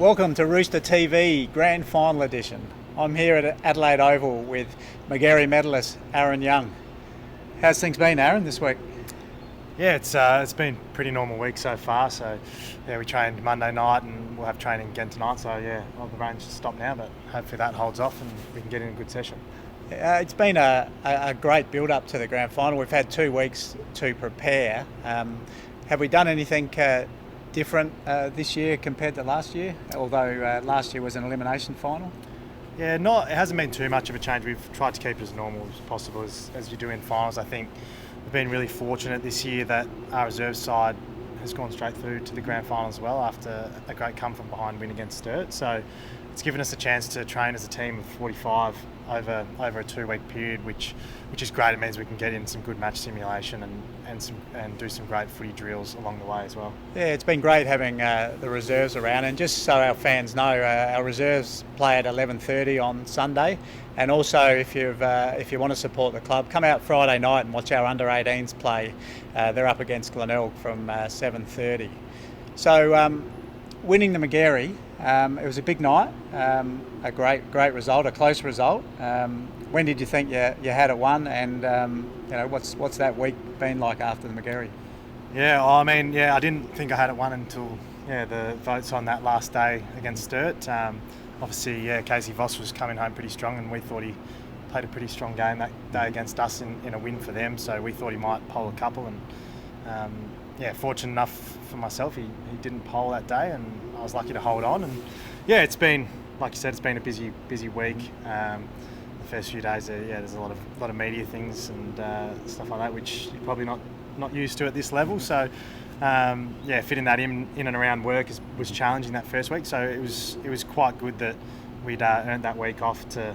Welcome to RoosterTV Grand Final Edition. I'm here at Adelaide Oval with Magarey medalist Aaron Young. How's things been, Aaron, this week? Yeah, it's been a pretty normal week so far. So yeah, we trained Monday night and we'll have training again tonight. So yeah, well, the rain's just stopped now, but hopefully that holds off and we can get in a good session. It's been a great build-up to the Grand Final. We've had 2 weeks to prepare. Have we done anything different this year compared to last year? Although last year was an elimination final. Yeah, it hasn't been too much of a change. We've tried to keep it as normal as possible as you do in finals. I think we've been really fortunate this year that our reserve side has gone straight through to the Grand Final as well after a great come from behind win against Sturt. So it's given us a chance to train as a team of 45 over a 2-week period, which is great. It means we can get in some good match simulation and do some great footy drills along the way as well. Yeah, it's been great having the reserves around, and just so our fans know, our reserves play at 11:30 on Sunday, and also if you want to support the club, come out Friday night and watch our under-18s play. They're up against Glenelg from 7:30. So winning the Magarey, it was a big night, a great result, a close result. When did you think you had it won, and what's that week been like after the Magarey? Yeah, I didn't think I had it won until the votes on that last day against Sturt. Obviously, Casey Voss was coming home pretty strong, and we thought he played a pretty strong game that day against us in a win for them. So we thought he might poll a couple, and fortunate enough for myself, he didn't poll that day, and I was lucky to hold on. And it's been, like you said, it's been a busy week. The first few days, there's a lot of media things and stuff like that, which you're probably not used to at this level. So fitting that in and around work was challenging that first week. So it was quite good that we'd earned that week off to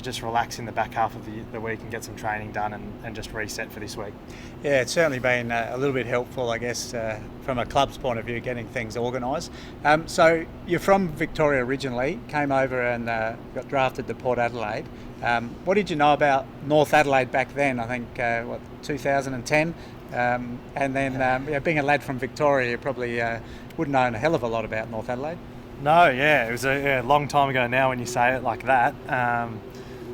just relax in the back half of the week and get some training done and just reset for this week. Yeah, it's certainly been a little bit helpful, I guess, from a club's point of view, getting things organised. So you're from Victoria originally, came over and got drafted to Port Adelaide. What did you know about North Adelaide back then? I think, 2010? And then being a lad from Victoria, you probably wouldn't know a hell of a lot about North Adelaide. No, it was a long time ago now when you say it like that.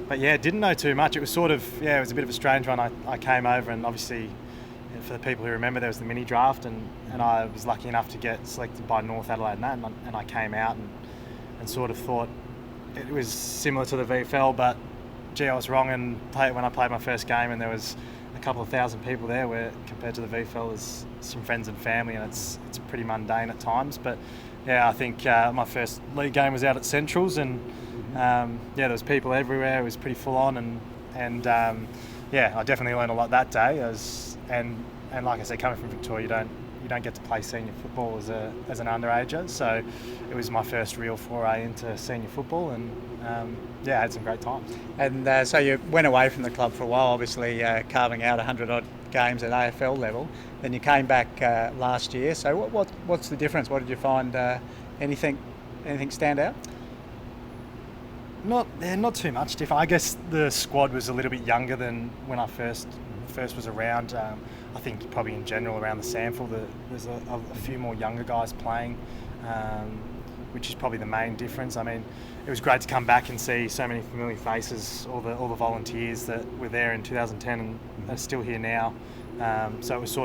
But didn't know too much. It was it was a bit of a strange one. I came over, and obviously, for the people who remember, there was the mini draft, and I was lucky enough to get selected by North Adelaide, and I came out and sort of thought it was similar to the VFL, but I was wrong. And when I played my first game, and there was a couple of thousand people there, where compared to the VFL, there's some friends and family, and it's pretty mundane at times. But I think my first league game was out at Centrals, and there was people everywhere. It was pretty full on, and I definitely learned a lot that day. And like I said, coming from Victoria, you don't get to play senior football as an underager. So it was my first real foray into senior football, and I had some great times. And so you went away from the club for a while, obviously carving out 100 odd games at AFL level. Then you came back last year. So what's the difference? What did you find? Anything stand out? Not too much different. I guess the squad was a little bit younger than when I first was around. I think probably in general around the sample there's a few more younger guys playing, which is probably the main difference. I mean, it was great to come back and see so many familiar faces, all the volunteers that were there in 2010 and are still here now. So it was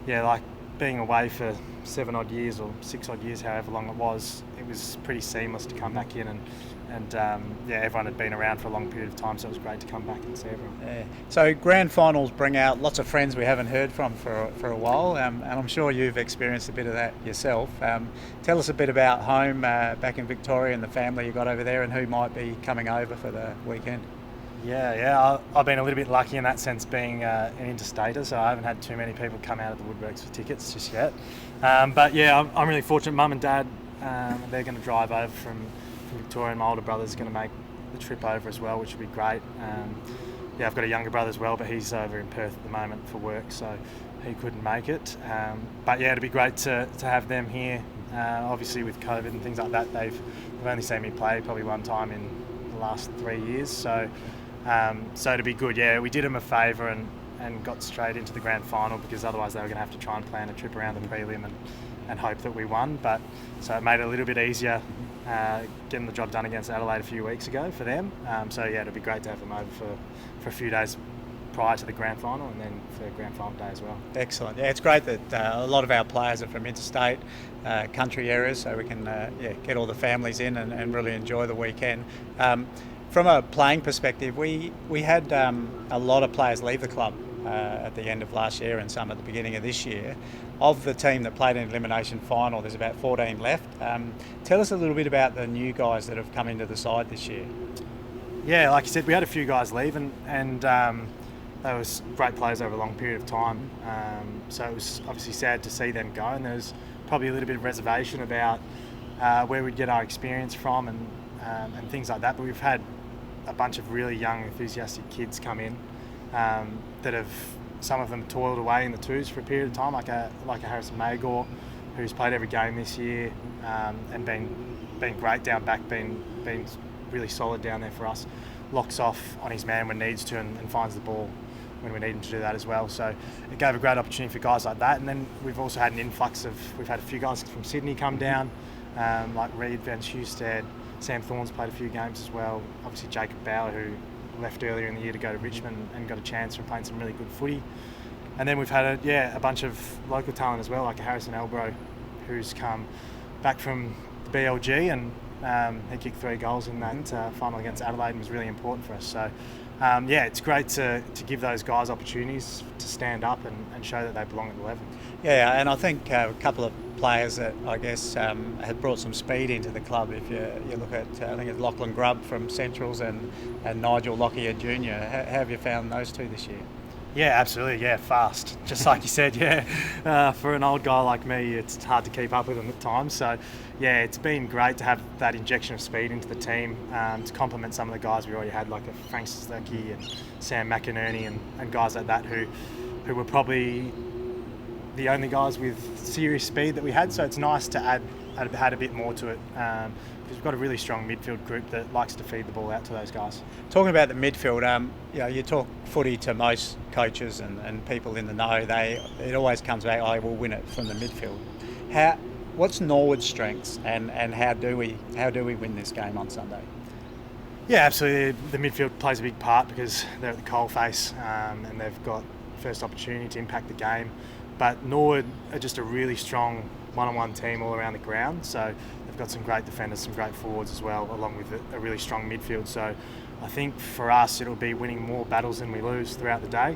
like being away for 7 odd years or 6 odd years, however long it was pretty seamless to come back in, and everyone had been around for a long period of time, so it was great to come back and see everyone. Yeah. So grand finals bring out lots of friends we haven't heard from for a while, and I'm sure you've experienced a bit of that yourself. Tell us a bit about home back in Victoria and the family you got over there, and who might be coming over for the weekend. I've been a little bit lucky in that sense, being an interstater, so I haven't had too many people come out of the woodworks for tickets just yet. I'm really fortunate. Mum and Dad, they're going to drive over from Victoria, and my older brother's going to make the trip over as well, which would be great. I've got a younger brother as well, but he's over in Perth at the moment for work, so he couldn't make it. It'd be great to have them here. Obviously with COVID and things like that, they've only seen me play probably one time in the last 3 years, so to be good. We did them a favour, and and got straight into the grand final, because otherwise they were going to have to try and plan a trip around the prelim and hope that we won. But so it made it a little bit easier getting the job done against Adelaide a few weeks ago for them. So yeah, it'll be great to have them over for a few days prior to the grand final, and then for grand final day as well. Excellent. Yeah, it's great that a lot of our players are from interstate country areas, so we can get all the families in and really enjoy the weekend. From a playing perspective, we had a lot of players leave the club at the end of last year and some at the beginning of this year. Of the team that played in elimination final, there's about 14 left. Tell us a little bit about the new guys that have come into the side this year. Yeah, like you said, we had a few guys leave, and they were great players over a long period of time. So it was obviously sad to see them go, and there was probably a little bit of reservation about where we'd get our experience from and things like that. But we've had a bunch of really young, enthusiastic kids come in that have, some of them toiled away in the twos for a period of time, like a Harrison Magor, who's played every game this year and been great down back, been really solid down there for us. Locks off on his man when needs to and finds the ball when we need him to do that as well. So it gave a great opportunity for guys like that. And then we've also had an influx we've had a few guys from Sydney come down, like Reed Van Husted. Sam Thorne's played a few games as well. Obviously Jacob Bauer, who left earlier in the year to go to Richmond and got a chance from playing some really good footy. And then we've had a bunch of local talent as well, like a Harrison Elbro, who's come back from the BLG, and he kicked 3 goals in that final against Adelaide and was really important for us. So it's great to give those guys opportunities to stand up and show that they belong at the level. Yeah, and I think a couple of players that I guess had brought some speed into the club. If you look at, I think it's Lachlan Grubb from Centrals and Nigel Lockyer Jr. How have you found those two this year? Yeah, absolutely. Yeah, fast. Just like you said, yeah. For an old guy like me, it's hard to keep up with them at times. So, yeah, it's been great to have that injection of speed into the team to complement some of the guys we already had, like a Frank Stuckey and Sam McInerney and guys like that who were probably the only guys with serious speed that we had. So it's nice to add a bit more to it. Because we've got a really strong midfield group that likes to feed the ball out to those guys. Talking about the midfield, you talk footy to most coaches and people in the know. It always comes back, I will win it from the midfield. What's Norwood's strengths, and how do we win this game on Sunday? Yeah, absolutely. The midfield plays a big part because they're at the coalface and they've got first opportunity to impact the game. But Norwood are just a really strong one-on-one team all around the ground. So they've got some great defenders, some great forwards as well, along with a really strong midfield. So I think for us, it'll be winning more battles than we lose throughout the day.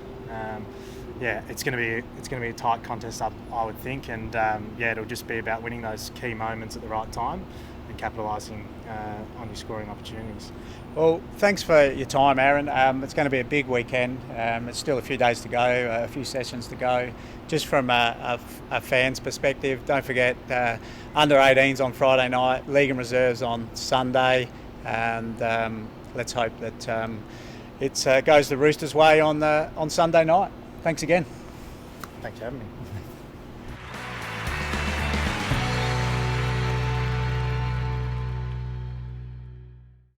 It's going to be a tight contest, I would think, and it'll just be about winning those key moments at the right time and capitalising on your scoring opportunities. Well, thanks for your time, Aaron. It's going to be a big weekend. It's still a few days to go, a few sessions to go. Just from a fan's perspective, don't forget under 18s on Friday night, League and Reserves on Sunday, and let's hope that it goes the Roosters' way on Sunday night. Thanks again. Thanks for having me.